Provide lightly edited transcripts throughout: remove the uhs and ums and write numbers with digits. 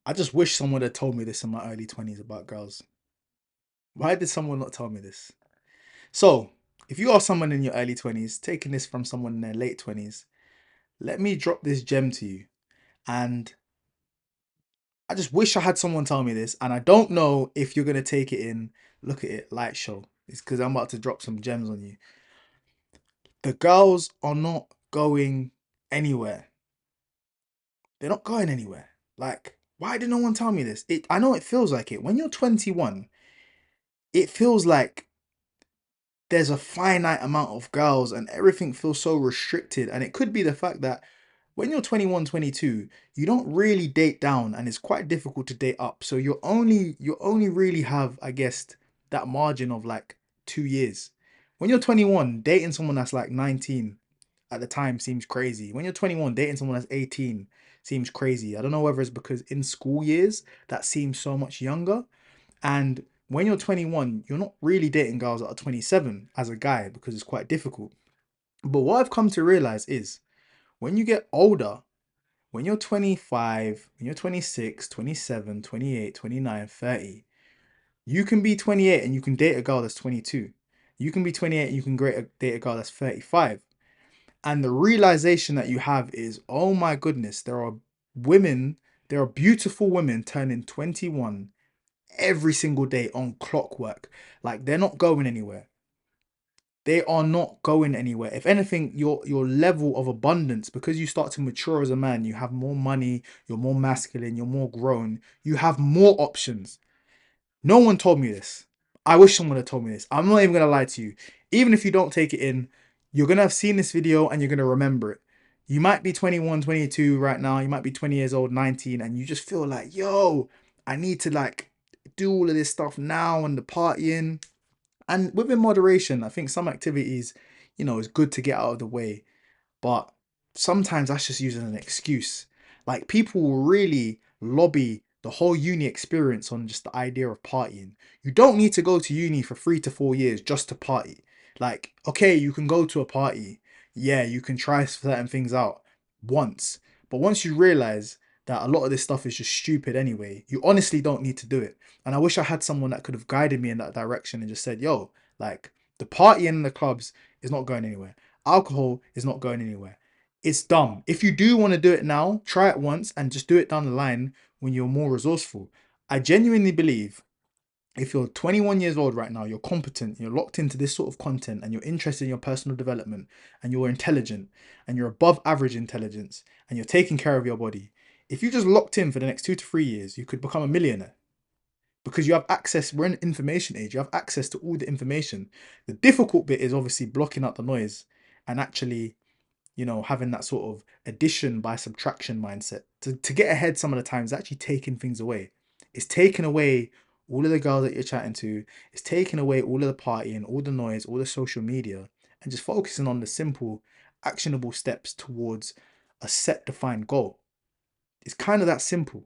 I just wish someone had told me this in my early 20s about girls. Why did someone not tell me this? So, if you are someone in your early 20s, taking this from someone in their late 20s, let me drop this gem to you. And I just wish I had someone tell me this. And I don't know if you're going to take it in, look at it, light show. It's because I'm about to drop some gems on you. The girls are not going anywhere. They're not going anywhere. Like, why did no one tell me this? I know it feels like it. When you're 21, it feels like there's a finite amount of girls and everything feels so restricted. And it could be the fact that when you're 21, 22, you don't really date down and it's quite difficult to date up. So you only really have, I guess, that margin of like 2 years. When you're 21, dating someone that's like 19 at the time seems crazy. When you're 21, dating someone that's 18 seems crazy. I don't know whether it's because in school years that seems so much younger. And when you're 21, you're not really dating girls that are 27 as a guy because it's quite difficult. But what I've come to realize is when you get older, when you're 25, when you're 26, 27, 28, 29, 30, you can be 28 and you can date a girl that's 22. You can be 28 and you can date a girl that's 35. And the realization that you have is, oh my goodness, women, there are beautiful women turning 21 every single day on clockwork. Like they're not going anywhere. They are not going anywhere. If anything, your level of abundance, because you start to mature as a man, you have more money, you're more masculine, you're more grown, you have more options. No one told me this. I wish someone had told me this. I'm not even gonna lie to you. Even if you don't take it in, you're gonna have seen this video and you're gonna remember it. You might be 21, 22 right now, you might be 20 years old, 19, and you just feel like, yo, I need to like do all of this stuff now and the partying. And within moderation, I think some activities, is good to get out of the way. But sometimes that's just used as an excuse. Like people will really lobby the whole uni experience on just the idea of partying. You don't need to go to uni for 3 to 4 years just to party. Like, okay, you can go to a party. Yeah, you can try certain things out once. But once you realize that a lot of this stuff is just stupid anyway, you honestly don't need to do it. And I wish I had someone that could have guided me in that direction and just said, yo, like the partying in the clubs is not going anywhere. Alcohol is not going anywhere. It's dumb. If you do want to do it now, try it once and just do it down the line when you're more resourceful. I genuinely believe if you're 21 years old right now, you're competent, you're locked into this sort of content, and you're interested in your personal development, and you're intelligent, and you're above average intelligence, and you're taking care of your body. If you just locked in for the next 2 to 3 years, you could become a millionaire because you have access. We're in an information age, you have access to all the information. The difficult bit is obviously blocking out the noise and actually having that sort of addition by subtraction mindset to get ahead some of the times, actually taking things away. It's taking away all of the girls that you're chatting to, it's taking away all of the partying, all the noise, all the social media, and just focusing on the simple, actionable steps towards a set defined goal. It's kind of that simple.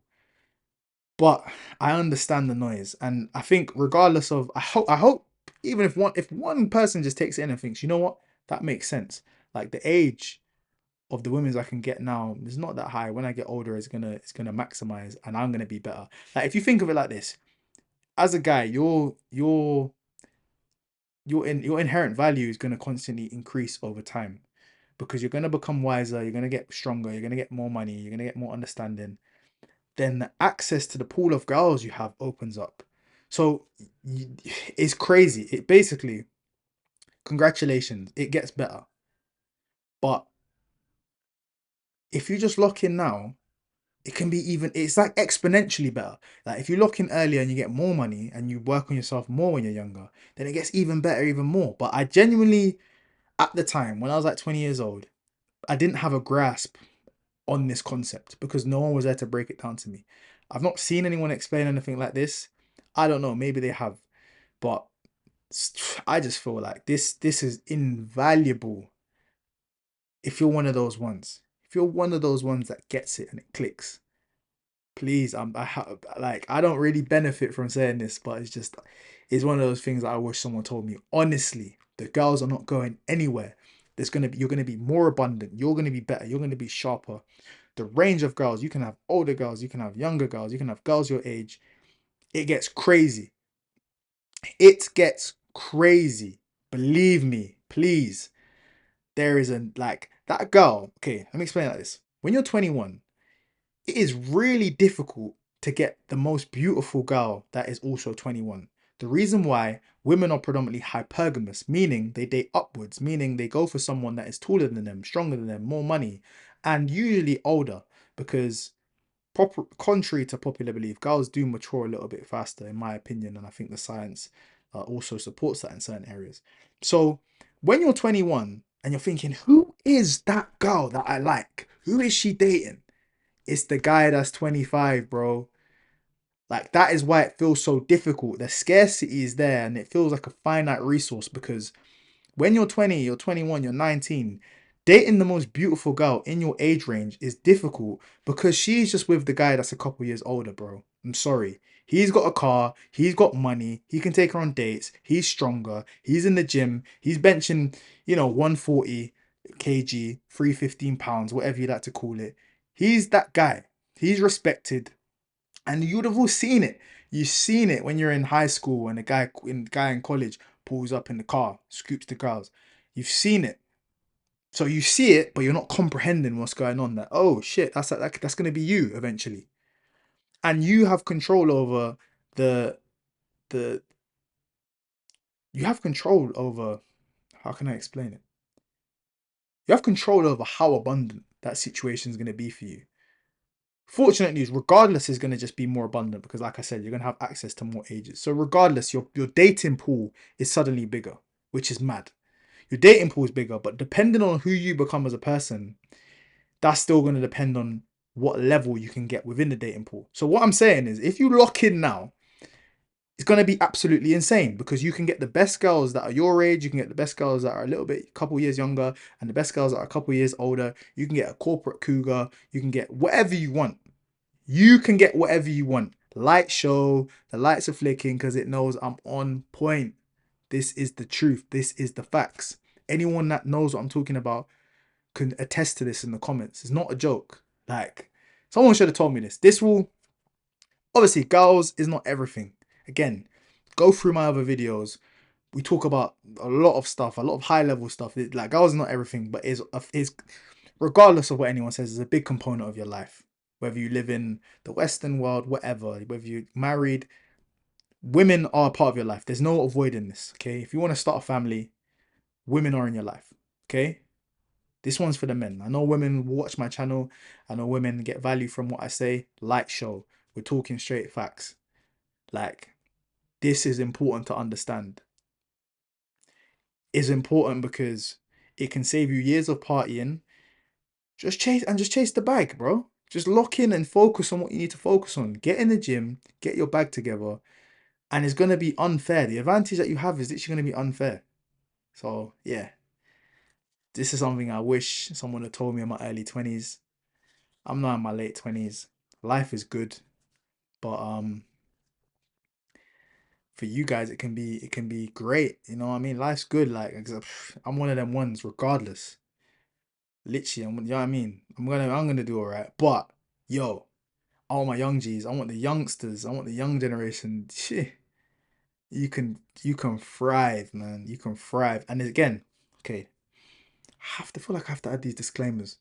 But I understand the noise. And I think regardless of I hope even if one person just takes it in and thinks, you know what, that makes sense. Like the age of the women's I can get now is not that high. When I get older, it's gonna maximize and I'm gonna be better. Like if you think of it like this, as a guy, your inherent value is gonna constantly increase over time because you're gonna become wiser, you're gonna get stronger, you're gonna get more money, you're gonna get more understanding. Then the access to the pool of girls you have opens up. So it's crazy. It basically, congratulations, it gets better. But if you just lock in now, it can be it's like exponentially better. Like if you lock in earlier and you get more money and you work on yourself more when you're younger, then it gets even better, even more. But I genuinely, at the time when I was like 20 years old, I didn't have a grasp on this concept because no one was there to break it down to me. I've not seen anyone explain anything like this. I don't know, maybe they have, but I just feel like this is invaluable if you're one of those ones. If you're one of those ones that gets it and it clicks, please, I don't really benefit from saying this, but it's one of those things that I wish someone told me. Honestly, the girls are not going anywhere. You're gonna be more abundant. You're gonna be better. You're gonna be sharper. the range of girls, you can have older girls, you can have younger girls, you can have girls your age. It gets crazy. It gets crazy. Believe me, please. There is a, like, that girl. Okay, let me explain it like this. When you're 21, it is really difficult to get the most beautiful girl that is also 21. The reason why women are predominantly hypergamous, meaning they date upwards, meaning they go for someone that is taller than them, stronger than them, more money, and usually older, because contrary to popular belief, girls do mature a little bit faster, in my opinion, and I think the science also supports that in certain areas. So when you're 21 and you're thinking, who is that girl that I like? Who is she dating? It's the guy that's 25, bro. Like, that is why it feels so difficult. The scarcity is there and it feels like a finite resource, because when you're 20, you're 21, you're 19, dating the most beautiful girl in your age range is difficult because she's just with the guy that's a couple years older, bro. I'm sorry. He's got a car, he's got money, he can take her on dates, he's stronger, he's in the gym, he's benching, 140 kg, 315 pounds, whatever you like to call it. He's that guy. He's respected. And you'd have all seen it. You've seen it when you're in high school and the guy in college pulls up in the car, scoops the girls. You've seen it. So you see it, but you're not comprehending what's going on. That, oh shit, that's gonna be you eventually. And you have control over the the you have control over, how can I explain it? You have control over how abundant that situation is gonna be for you. Fortunately, regardless, is going to just be more abundant because, like I said, you're going to have access to more ages. So regardless, your dating pool is suddenly bigger, which is mad. Your dating pool is bigger, but depending on who you become as a person, that's still going to depend on what level you can get within the dating pool. So what I'm saying is, if you lock in now, it's going to be absolutely insane because you can get the best girls that are your age, you can get the best girls that are a little bit, couple years younger, and the best girls that are a couple years older. You can get a corporate cougar, you can get whatever you want. You can get whatever you want. Light show, the lights are flicking because it knows I'm on point. This is the truth. This is the facts. Anyone that knows what I'm talking about can attest to this in the comments. It's not a joke. Like, someone should have told me this. This will, obviously, girls is not everything. Again, go through my other videos. We talk about a lot of stuff, a lot of high level stuff. Like, girls is not everything, but is regardless of what anyone says, is a big component of your life. Whether you live in the Western world, whatever, whether you're married, women are a part of your life. There's no avoiding this, okay? If you want to start a family, women are in your life, okay? This one's for the men. I know women watch my channel. I know women get value from what I say. Light show. We're talking straight facts. Like, this is important to understand. It's important because it can save you years of partying. Just chase the bag, bro. Just lock in and focus on what you need to focus on. Get in the gym, get your bag together, and it's gonna be unfair. The advantage that you have is literally gonna be unfair. So yeah, this is something I wish someone had told me in my early 20s. I'm now in my late 20s. Life is good, but for you guys it can be great. You know what I mean? Life's good. Like, I'm one of them ones, regardless. Literally, you know what I mean? I'm gonna do all right. But yo, all my young G's, I want the youngsters, I want the young generation. Shit, you can thrive, man. You can thrive. And again, okay, I have to add these disclaimers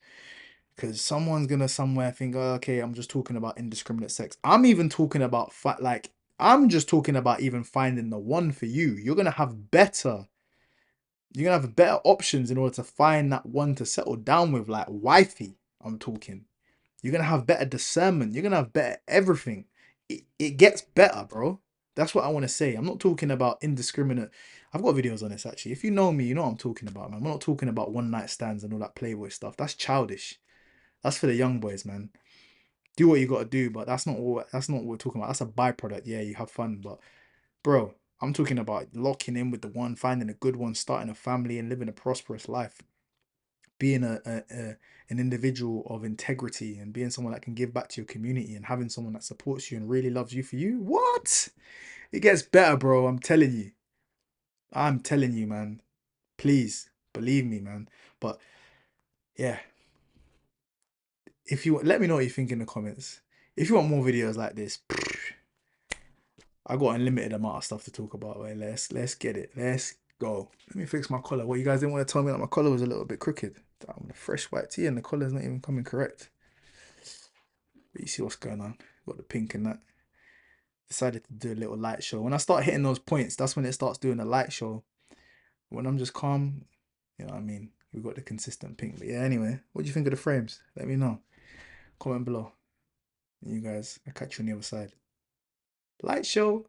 because someone's gonna somewhere think, oh, okay, I'm just talking about indiscriminate sex. I'm even talking about I'm just talking about even finding the one for you. You're gonna have better options in order to find that one to settle down with, like wifey. I'm talking. You're gonna have better discernment. You're gonna have better everything. It gets better, bro. That's what I want to say. I'm not talking about indiscriminate. I've got videos on this actually. If you know me, you know what I'm talking about, man. I'm not talking about one night stands and all that Playboy stuff. That's childish. That's for the young boys, man. Do what you gotta do, but that's not what we're talking about. That's a byproduct. Yeah, you have fun, but bro, I'm talking about locking in with the one, finding a good one, starting a family, and living a prosperous life. Being an individual of integrity and being someone that can give back to your community and having someone that supports you and really loves you for you. What? It gets better, bro. I'm telling you. I'm telling you, man. Please believe me, man. But yeah, if you let me know what you think in the comments. If you want more videos like this, I got an unlimited amount of stuff to talk about. Right? Let's get it. Let's go. Let me fix my collar. What, you guys didn't want to tell me that my collar was a little bit crooked. I'm a fresh white tee and the collar's not even coming correct. But you see what's going on. Got the pink and that. Decided to do a little light show. When I start hitting those points, that's when it starts doing a light show. When I'm just calm, you know what I mean? We've got the consistent pink. But yeah, anyway, what do you think of the frames? Let me know. Comment below. And you guys, I'll catch you on the other side. Light show.